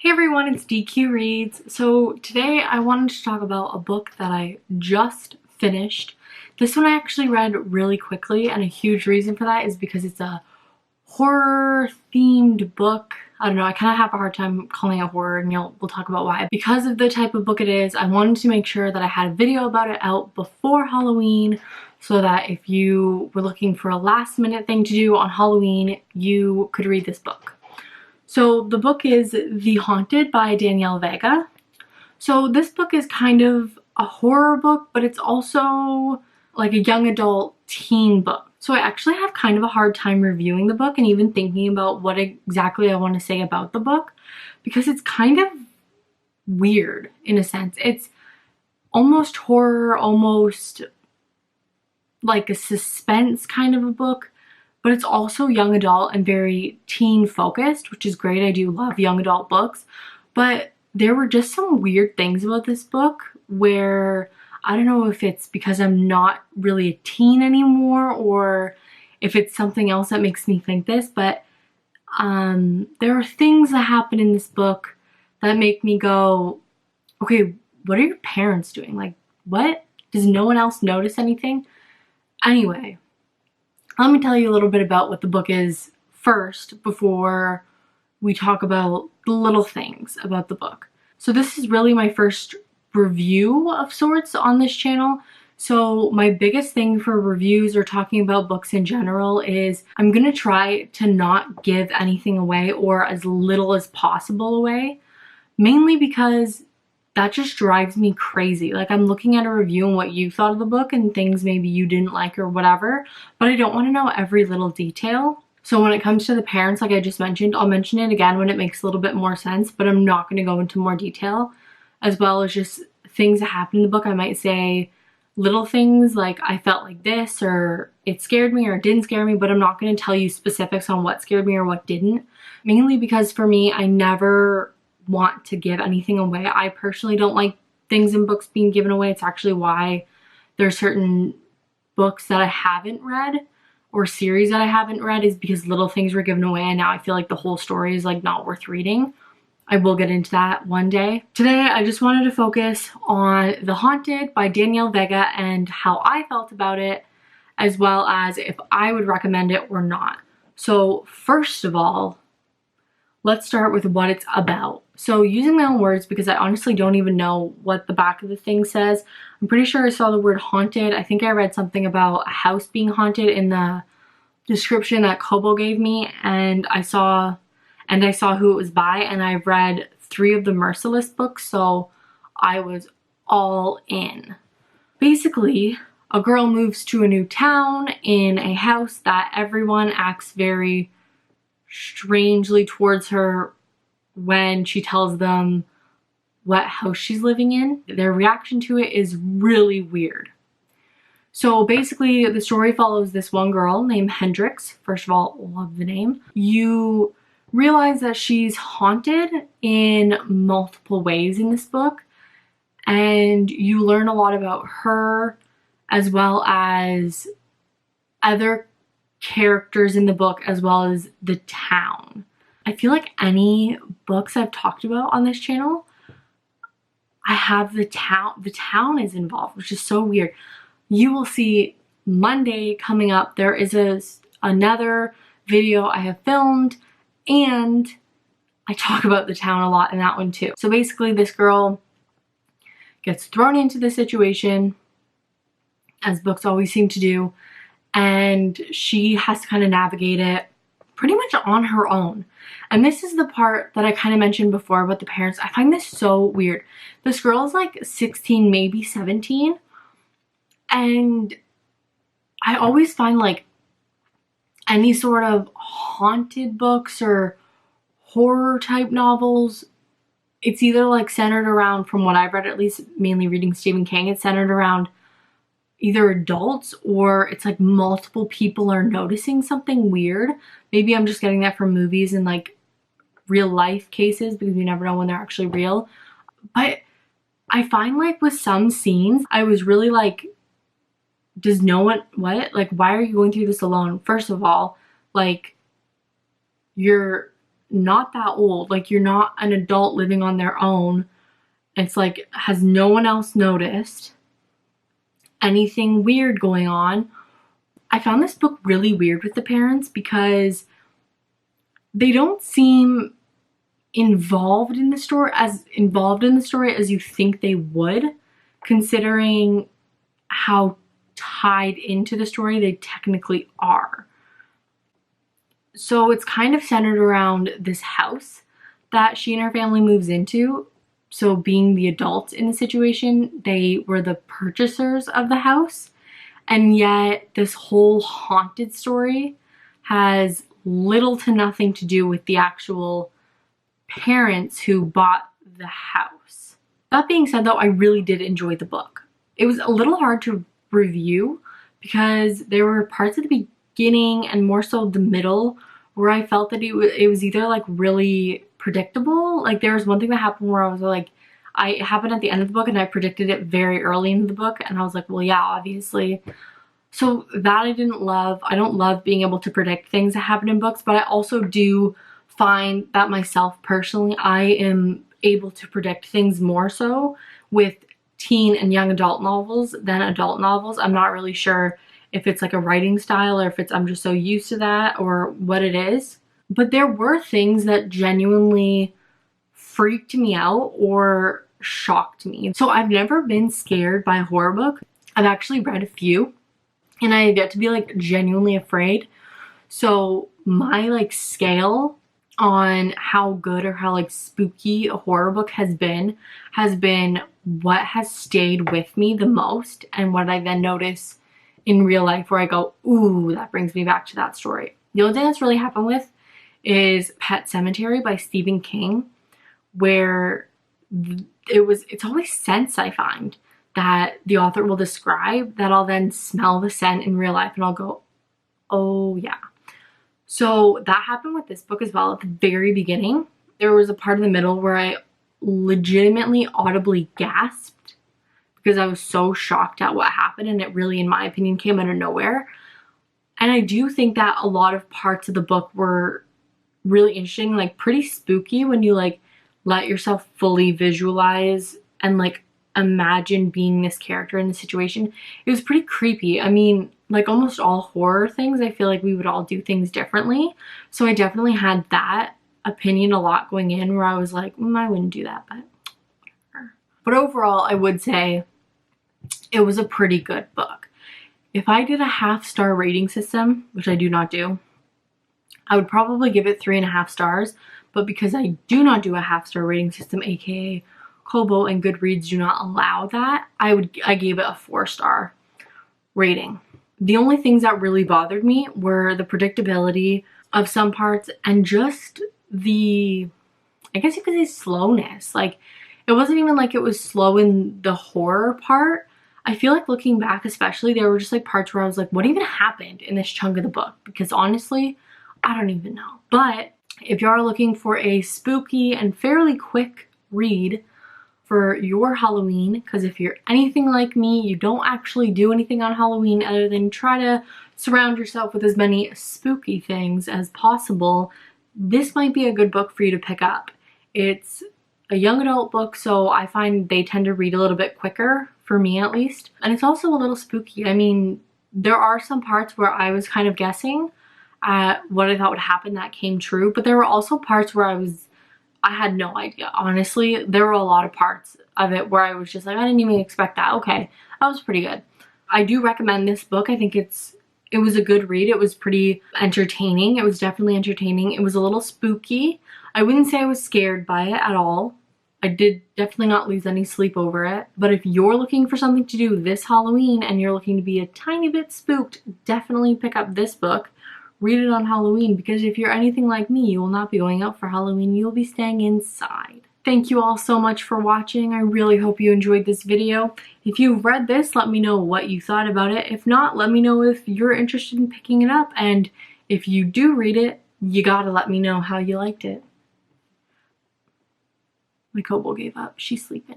Hey everyone, it's DQ Reads. So today I wanted to talk about a book that I just finished. This one I actually read really quickly, and a huge reason for that is because it's a horror themed book. I don't know, I kind of have a hard time calling it horror, and we'll talk about why. Because of the type of book it is, I wanted to make sure that I had a video about it out before Halloween so that if you were looking for a last minute thing to do on Halloween, you could read this book. So the book is The Haunted by Danielle Vega. So this book is kind of a horror book, but it's also like a young adult teen book. So I actually have kind of a hard time reviewing the book and even thinking about what exactly I want to say about the book, because it's kind of weird in a sense. It's almost horror, almost like a suspense kind of a book, but it's also young adult and very teen focused, which is great. I do love young adult books, but there were just some weird things about this book where I don't know if it's because I'm not really a teen anymore or if it's something else that makes me think this, but there are things that happen in this book that make me go, okay, what are your parents doing? Like, what? Does no one else notice anything? Anyway, let me tell you a little bit about what the book is first before we talk about the little things about the book. So this is really my first review of sorts on this channel. So my biggest thing for reviews or talking about books in general is I'm going to try to not give anything away or as little as possible away, mainly because that just drives me crazy. Like, I'm looking at a review and what you thought of the book and things maybe you didn't like or whatever, but I don't want to know every little detail. So when it comes to the parents, like I just mentioned, I'll mention it again when it makes a little bit more sense, but I'm not going to go into more detail, as well as just things that happen in the book. I might say little things like I felt like this, or it scared me, or it didn't scare me, but I'm not going to tell you specifics on what scared me or what didn't, mainly because for me, I never want to give anything away. I personally don't like things in books being given away. It's actually why there's certain books that I haven't read or series that I haven't read, is because little things were given away and now I feel like the whole story is like not worth reading. I will get into that one day. Today I just wanted to focus on The Haunted by Danielle Vega and how I felt about it, as well as if I would recommend it or not. So first of all, let's start with what it's about. So using my own words, because I honestly don't even know what the back of the thing says. I'm pretty sure I saw the word haunted. I think I read something about a house being haunted in the description that Kobo gave me, and I saw who it was by, and I've read 3 of the Merciless books, so I was all in. Basically, a girl moves to a new town in a house that everyone acts very strangely towards her when she tells them what house she's living in. Their reaction to it is really weird. So basically the story follows this one girl named Hendrix. First of all, love the name. You realize that she's haunted in multiple ways in this book, and you learn a lot about her as well as other characters in the book, as well as the town. I feel like any books I've talked about on this channel, I have the town is involved, which is so weird. You will see Monday coming up, there is another video I have filmed, and I talk about the town a lot in that one too. So basically this girl gets thrown into this situation, as books always seem to do, and she has to kind of navigate it pretty much on her own. And this is the part that I kind of mentioned before about the parents. I find this so weird. This girl is like 16, maybe 17. And I always find like any sort of haunted books or horror type novels, it's either like centered around, from what I've read, at least mainly reading Stephen King, it's centered around either adults or it's like multiple people are noticing something weird. Maybe I'm just getting that from movies and like real life cases, because you never know when they're actually real. But I find like with some scenes, I was really like, does no one, what? Like, why are you going through this alone? First of all, like, you're not that old. Like, you're not an adult living on their own. It's like, has no one else noticed anything weird going on? I found this book really weird with the parents because they don't seem involved in the story as you think they would, considering how tied into the story they technically are. So it's kind of centered around this house that she and her family moves into. So being the adults in the situation, they were the purchasers of the house. And yet this whole haunted story has little to nothing to do with the actual parents who bought the house. That being said, though, I really did enjoy the book. It was a little hard to review because there were parts at the beginning and more so the middle where I felt that it was either like really predictable. Like, there was one thing that happened where I was like, it happened at the end of the book and I predicted it very early in the book, and I was like, well, yeah, obviously. So that I didn't love. I don't love being able to predict things that happen in books, but I also do find that myself personally, I am able to predict things more so with teen and young adult novels than adult novels. I'm not really sure if it's like a writing style or if I'm just so used to that or what it is. But there were things that genuinely freaked me out or shocked me. So I've never been scared by a horror book. I've actually read a few and I have yet to be like genuinely afraid. So my like scale on how good or how like spooky a horror book has been what has stayed with me the most, and what I then notice in real life where I go, ooh, that brings me back to that story. The only thing that's really happened with is Pet Sematary by Stephen King, where it's always scents I find that the author will describe that I'll then smell the scent in real life and I'll go, oh yeah. So that happened with this book as well. At the very beginning, there was a part in the middle where I legitimately audibly gasped because I was so shocked at what happened, and it really, in my opinion, came out of nowhere. And I do think that a lot of parts of the book were really interesting, like pretty spooky when you like let yourself fully visualize and like imagine being this character in the situation. It was pretty creepy. I mean, like almost all horror things, I feel like we would all do things differently. So I definitely had that opinion a lot going in where I was like, I wouldn't do that, but whatever. But overall, I would say it was a pretty good book. If I did a half-star rating system, which I do not do, I would probably give it 3.5 stars. But because I do not do a half-star rating system, aka Kobo and Goodreads do not allow that, I gave it a 4-star rating. The only things that really bothered me were the predictability of some parts and just the, I guess you could say, slowness. Like, it wasn't even like it was slow in the horror part. I feel like looking back especially, there were just like parts where I was like, what even happened in this chunk of the book? Because honestly, I don't even know. But if you are looking for a spooky and fairly quick read for your Halloween, because if you're anything like me, you don't actually do anything on Halloween other than try to surround yourself with as many spooky things as possible, this might be a good book for you to pick up. It's a young adult book, so I find they tend to read a little bit quicker, for me at least. And it's also a little spooky. I mean, there are some parts where I was kind of guessing at what I thought would happen that came true, but there were also parts where I had no idea. Honestly, there were a lot of parts of it where I was just like, I didn't even expect that. Okay, that was pretty good. I do recommend this book. I think it was a good read. It was pretty entertaining. It was definitely entertaining. It was a little spooky. I wouldn't say I was scared by it at all. I did definitely not lose any sleep over it. But if you're looking for something to do this Halloween and you're looking to be a tiny bit spooked, definitely pick up this book. Read it on Halloween, because if you're anything like me, you will not be going out for Halloween. You'll be staying inside. Thank you all so much for watching. I really hope you enjoyed this video. If you've read this, let me know what you thought about it. If not, let me know if you're interested in picking it up. And if you do read it, you gotta let me know how you liked it. My Kobo gave up. She's sleeping.